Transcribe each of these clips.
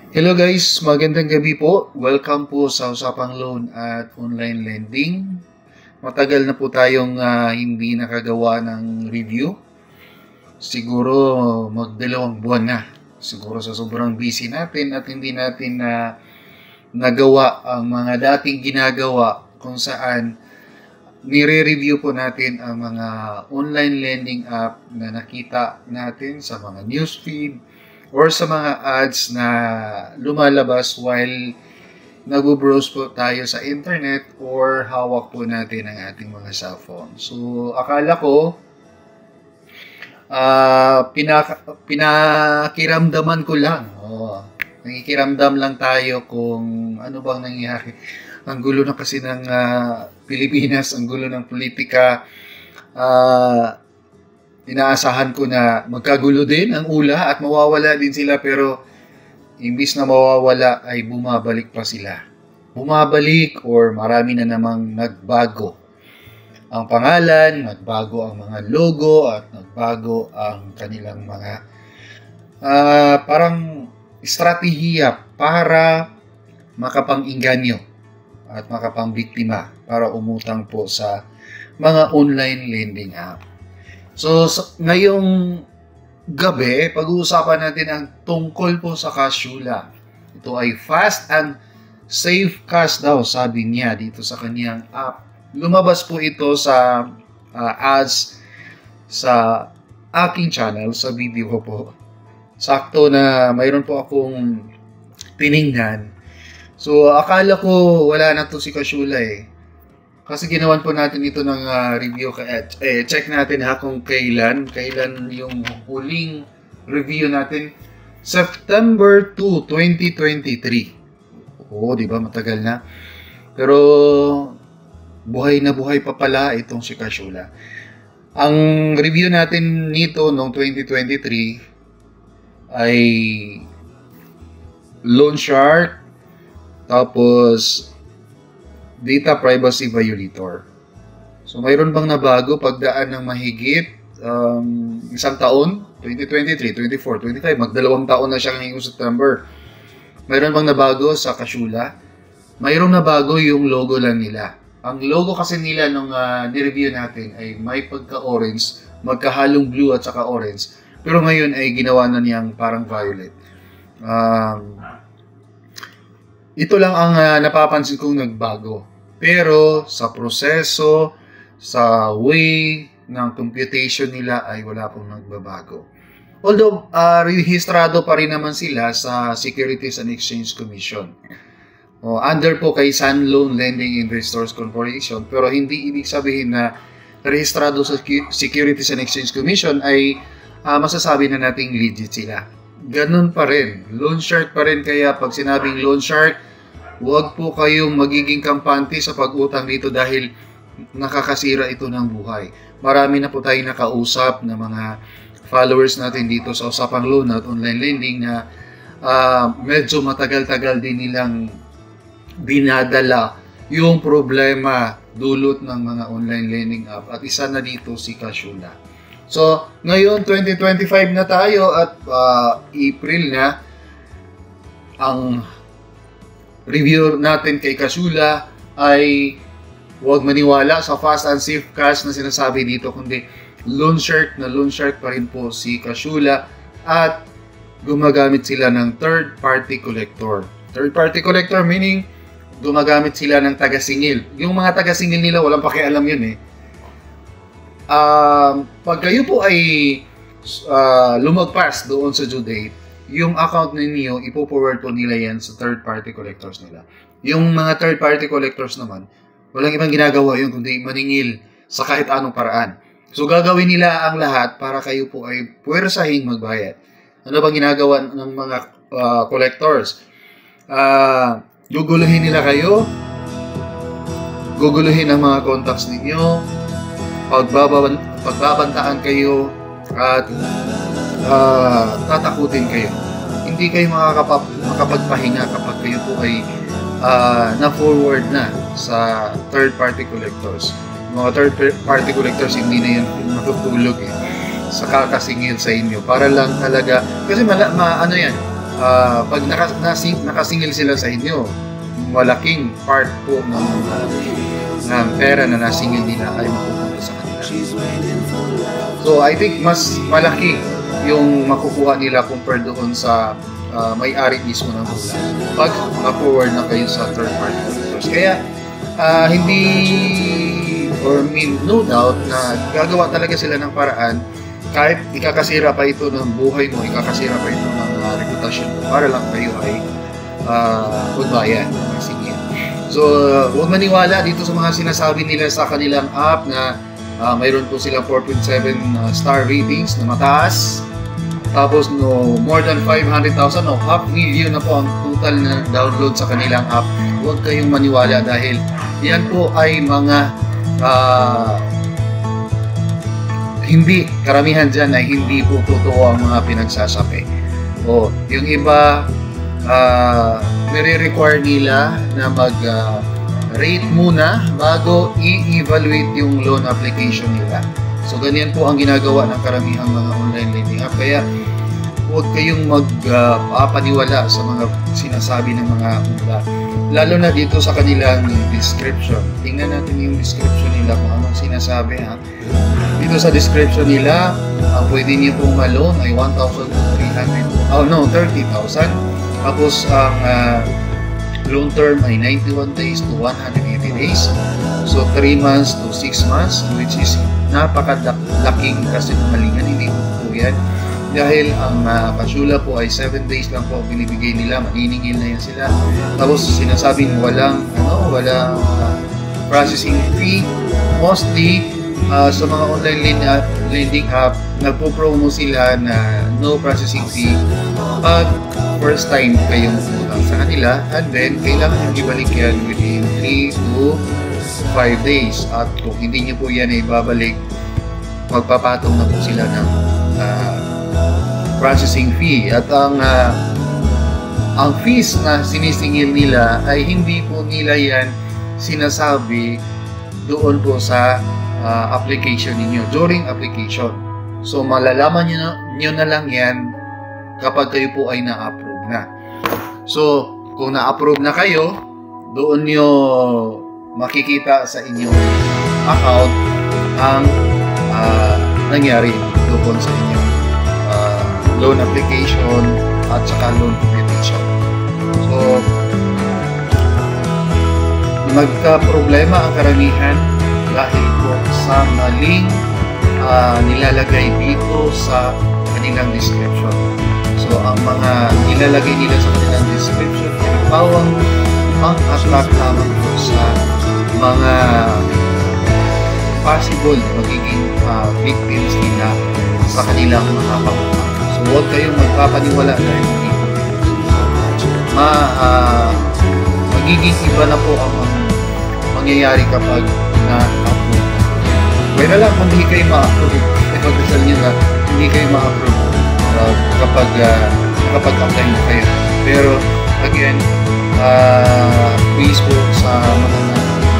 Hello guys, magandang gabi po. Welcome po sa Usapang Loan at Online Lending. Matagal na po tayong hindi nakagawa ng review. Siguro magdalawang buwan na. Siguro sa sobrang busy natin at hindi natin nagawa ang mga dating ginagawa kung saan nire-review po natin ang mga online lending app na nakita natin sa mga newsfeed or sa mga ads na lumalabas while nag-browse po tayo sa internet or hawak po natin ang ating mga cellphone. So, akala ko, pinakiramdaman ko lang. Nakikiramdam lang tayo kung ano bang nangyari. Ang gulo na kasi ng Pilipinas, ang gulo ng politika. Inaasahan ko na magkagulo din ang ula at mawawala din sila, pero imbis na mawawala ay bumabalik pa sila. Bumabalik or marami na namang nagbago ang pangalan, nagbago ang mga logo at nagbago ang kanilang mga parang estratehiya para makapang-inganyo at makapang-biktima para umutang po sa mga online lending app. So, ngayong gabi, pag-uusapan natin ang tungkol po sa Cashula. Ito ay fast and safe cash daw, sabi niya dito sa kaniyang app. Lumabas po ito sa ads sa aking channel, sa video ko po. Sakto na mayroon po akong tiningnan. So, akala ko wala na to si Cashula eh. Kasi ginawan po natin ito ng review. Check natin kung kailan yung huling review natin. September 2, 2023. Oo, di ba? Matagal na. Pero buhay na buhay pa pala itong si Cashula. Ang review natin nito noong 2023 ay loan shark, tapos data privacy violator. So, mayroon bang nabago pagdaan ng mahigit isang taon? 2023, 24, 25, magdalawang taon na siya ngayong September. Mayroon bang nabago sa Cashula? Mayroong nabago yung logo lang nila. Ang logo kasi nila nung ni-review natin ay may pagka-orange, magkahalong blue at saka orange. Pero ngayon ay ginawa na niyang parang violet. Ito lang ang napapansin kong nagbago. Pero sa proseso, sa way ng computation nila ay wala pong nagbabago. Although, rehistrado pa rin naman sila sa Securities and Exchange Commission. Under po kay Sun Loan Lending Investors Corporation. Pero hindi ibig sabihin na rehistrado sa Securities and Exchange Commission ay masasabi na nating legit sila. Ganun pa rin. Loan shark pa rin. Kaya pag sinabing loan shark, huwag po kayong magiging kampante sa pag-utang dito dahil nakakasira ito ng buhay. Marami na po tayong nakausap na mga followers natin dito sa Usapang Loan at Online Lending na medyo matagal-tagal din nilang binadala yung problema dulot ng mga online lending app. At isa na dito si Cashula. So, ngayon 2025 na tayo at April na. Ang review natin kay Cashula ay huwag maniwala sa fast and safe cash na sinasabi dito, kundi loan shark pa rin po si Cashula at gumagamit sila ng third-party collector. Third-party collector meaning gumagamit sila ng taga-singil. Yung mga taga-singil nila, walang pakialam yun eh. Pag kayo po ay lumagpas doon sa due date, yung account ninyo, ipo-forward po nila yan sa third-party collectors nila. Yung mga third-party collectors naman, walang ibang ginagawa yun kundi maningil sa kahit anong paraan. So, gagawin nila ang lahat para kayo po ay puwersahing magbayad. Ano bang ginagawa ng mga collectors? Guguluhin nila kayo, guguluhin ang mga contacts ninyo, pagbabantaan kayo, at tatakutin kayo. Hindi kayo makakapagpahinga kapag kayo po ay na-forward na sa third-party collectors. Mga third-party collectors, hindi na yan matutulog sa kakasingil sa inyo. Para lang talaga, kasi ano yan, pag nakasingil sila sa inyo, malaking part po ng pera na nasingil nila ay mapupunta sa kanila. So I think mas malaki yung makukuha nila compare doon sa may-ari mismo ng hula pag ma-forward na kayo sa third party auditors. Kaya hindi or no doubt na gagawa talaga sila ng paraan kahit ikakasira pa ito ng buhay mo, ikakasira pa ito ng reputasyon mo para lang kayo ay magbayad ng singil. So huwag maniwala dito sa mga sinasabi nila sa kanilang app na mayroon po silang 4.7 star ratings na mataas. Tapos more than 500,000 o 500,000 na po ang total na download sa kanilang app. Huwag kayong maniwala dahil yan po ay mga hindi, karamihan dyan ay hindi po totoo ang mga pinagsasabi. O yung iba nire-require nila na mag-rate muna bago i-evaluate yung loan application nila. So, ganyan po ang ginagawa ng karamihang mga online lending app. Kaya, huwag kayong magpapaniwala sa mga sinasabi ng mga hula. Lalo na dito sa kanilang description. Tingnan natin yung description nila kung anong sinasabi. Dito sa description nila, pwede niyo pong ma-loan ay 1,300. 30,000. Tapos, ang loan term ay 91 days to 180 days. So, 3 months to 6 months, which is napakalaking kasinungalingan, hindi po yan. Dahil ang pasula po ay 7 days lang po binibigay nila, maniningil na yan sila. Tapos sinasabing walang processing fee. Mostly sa mga online lending app, nagpo-promo sila na no processing fee pag first time kayong utang sa kanila, and then kailangan nyo ibalik yan within 3 to 5 days. At kung hindi nyo po yan ay babalik, magpapatong na po sila ng processing fee. At ang fees na sinisingil nila ay hindi po nila yan sinasabi doon po sa application ninyo, during application. So malalaman nyo na lang yan kapag kayo po ay na-approve na. So kung na-approve na kayo, doon nyo makikita sa inyong account ang nangyari doon sa inyong loan application at saka loan computation. So magka-problema ang karamihan dahil po sa maling nilalagay dito sa kanilang description. So ang mga nilalagay nila sa kanilang description ay bawang pang-attract lamang po sa mga possible magiging victims nila sa kanilang mga pangutang. So huwag kayong magpapaniwala dahil hindi po magiging iba na po ang mangyayari kapag na-approve. Kaya lang kung hindi kayo ma-approve, ipagdasal nyo na hindi kayo ma-approve kapag apply mo kayo. Pero again, please po sa mga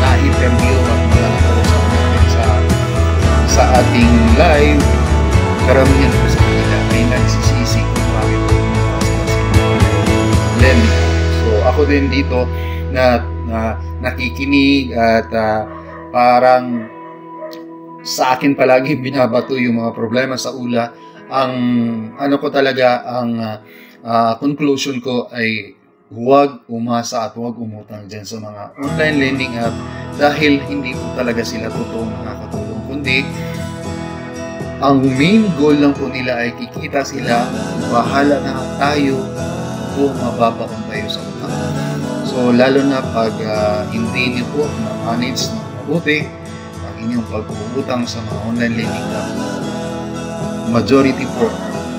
na-interview at mga nakausap natin sa ating live, karamihan po sa kanila ay nagsisisi kung bakit po lending. So ako din dito na nakikinig at parang sa akin palagi binabato yung mga problema sa ula. Ang ano ko talaga, ang conclusion ko ay huwag umasa at huwag umutang dyan sa mga online lending app dahil hindi po talaga sila totoong nakakatulong, kundi ang main goal lang po nila ay kikita sila, bahala na tayo kung mababaon tayo sa utang. So lalo na pag hindi niyo po na-manage na mabuti ang inyong pag-uutang sa mga online lending app, majority po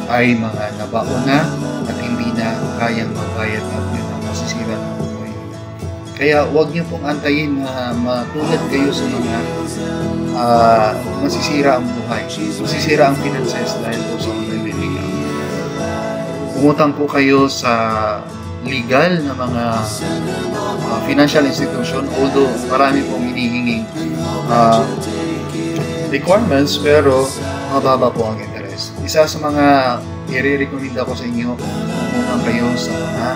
ay mga nabaon na at hindi na kayang magbayad at yun ang masisira ng buhay. Kaya huwag niyo pong antayin na matulad kayo sa mga masisira ang buhay, masisira ang finances dahil po sa online lending app. Umutang po kayo sa legal na mga financial institution, although marami pong hinihinging requirements, pero mababa po ang interest. Isa sa mga i-recommend ako sa inyo, umutang kayo sa mga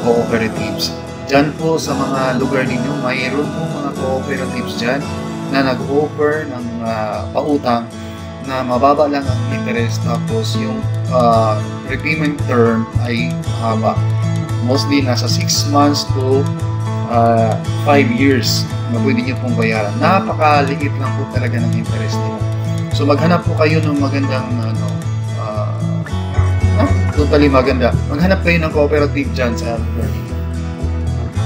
cooperatives. Diyan po sa mga lugar ninyo, mayroon po mga cooperatives dyan na nag-offer ng pautang na mababa lang ang interest, tapos yung repayment term ay haba. Mostly nasa 6 months to 5 years na pwede nyo pong bayaran. Napakaliit lang po talaga ng interest nila. So maghanap po kayo ng magandang totally maganda. Maghanap kayo ng cooperative dyan sa lugar ninyo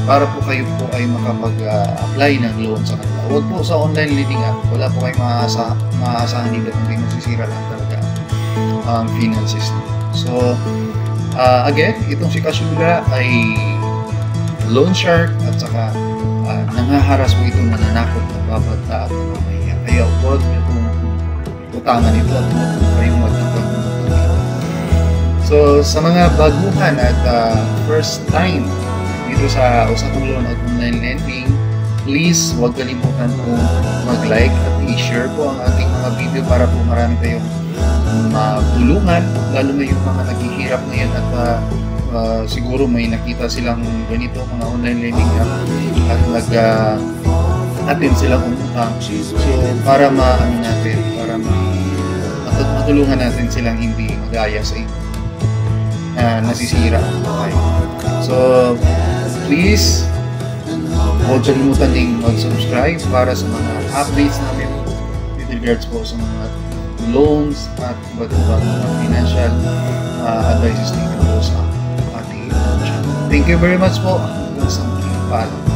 para po kayo po ay makapag-apply ng loan sa kanila. Huwag po sa online lending app. Wala po kayong maaasahan nila kung masisira lang talaga ang finances nila. So, again, itong si Kashula ay loan shark at saka nangaharas po ito, nananakot, nagbabata at namamahiya. Kaya huwag niyo pong utangan ito at huwag kayong magtutang. So, sa mga baguhan at first time dito sa Usatulon at online lending, please huwag kalimutan po mag-like at i-share po ang ating mga video para po marami tayong matulungan, lalo na yung mga naghihirap ngayon at siguro may nakita silang ganito mga online lending app at nag-attend silang umutang. So para matulungan natin silang hindi magaya sa inyo nasisira ang buhay. So please huwag kalimutan ding mag-subscribe para sa mga updates namin with regards po sa mga loans at iba't ibang financial advices dito po sa ating channel. Thank you very much po. Hanggang sa muling paalam.